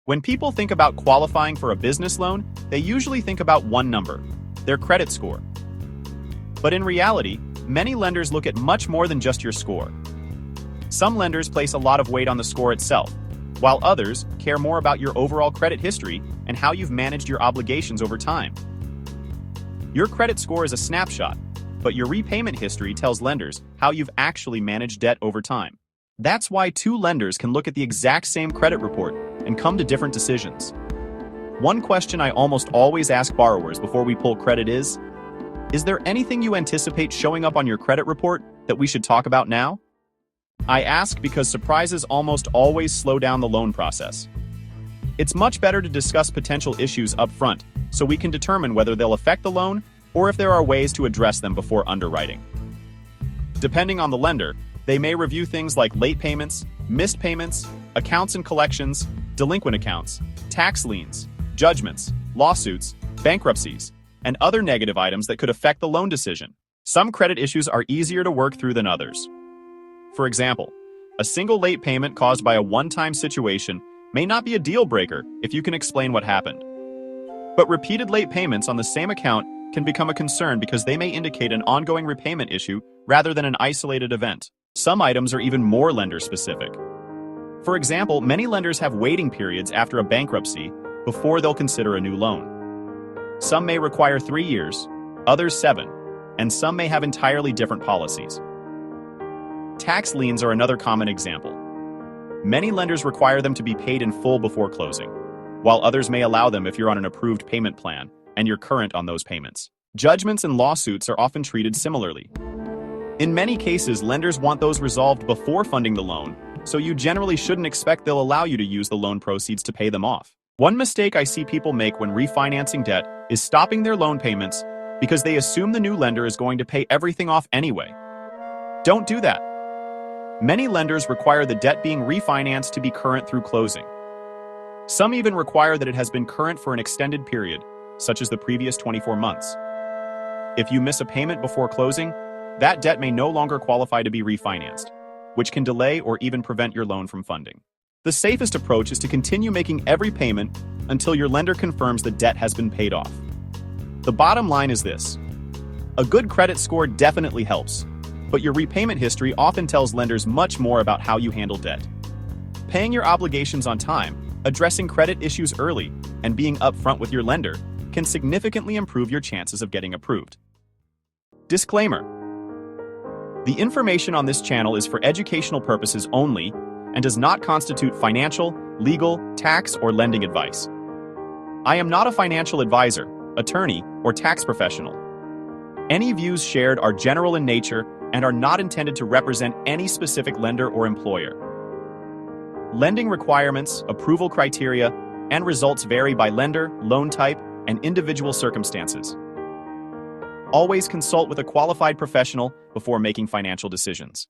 When people think about qualifying for a business loan, they usually think about one number, their credit score. But in reality, many lenders look at much more than just your score. Some lenders place a lot of weight on the score itself, while others care more about your overall credit history and how you've managed your obligations over time. Your credit score is a snapshot, but your repayment history tells lenders how you've actually managed debt over time. That's why two lenders can look at the exact same credit report and come to different decisions. One question I almost always ask borrowers before we pull credit is there anything you anticipate showing up on your credit report that we should talk about now? I ask because surprises almost always slow down the loan process. It's much better to discuss potential issues up front so we can determine whether they'll affect the loan or if there are ways to address them before underwriting. Depending on the lender, they may review things like late payments, missed payments, accounts and collections, delinquent accounts, tax liens, judgments, lawsuits, bankruptcies, and other negative items that could affect the loan decision. Some credit issues are easier to work through than others. For example, a single late payment caused by a one-time situation may not be a deal breaker if you can explain what happened. But repeated late payments on the same account can become a concern because they may indicate an ongoing repayment issue rather than an isolated event. Some items are even more lender-specific. For example, many lenders have waiting periods after a bankruptcy before they'll consider a new loan. Some may require 3 years, others 7, and some may have entirely different policies. Tax liens are another common example. Many lenders require them to be paid in full before closing, while others may allow them if you're on an approved payment plan and you're current on those payments. Judgments and lawsuits are often treated similarly. In many cases, lenders want those resolved before funding the loan, so you generally shouldn't expect they'll allow you to use the loan proceeds to pay them off. One mistake I see people make when refinancing debt is stopping their loan payments because they assume the new lender is going to pay everything off anyway. Don't do that. Many lenders require the debt being refinanced to be current through closing. Some even require that it has been current for an extended period, such as the previous 24 months. If you miss a payment before closing, that debt may no longer qualify to be refinanced, which can delay or even prevent your loan from funding. The safest approach is to continue making every payment until your lender confirms the debt has been paid off. The bottom line is this: a good credit score definitely helps, but your repayment history often tells lenders much more about how you handle debt. Paying your obligations on time, addressing credit issues early, and being upfront with your lender can significantly improve your chances of getting approved. Disclaimer: the information on this channel is for educational purposes only and does not constitute financial, legal, tax, or lending advice. I am not a financial advisor, attorney, or tax professional. Any views shared are general in nature and are not intended to represent any specific lender or employer. Lending requirements, approval criteria, and results vary by lender, loan type, and individual circumstances. Always consult with a qualified professional before making financial decisions.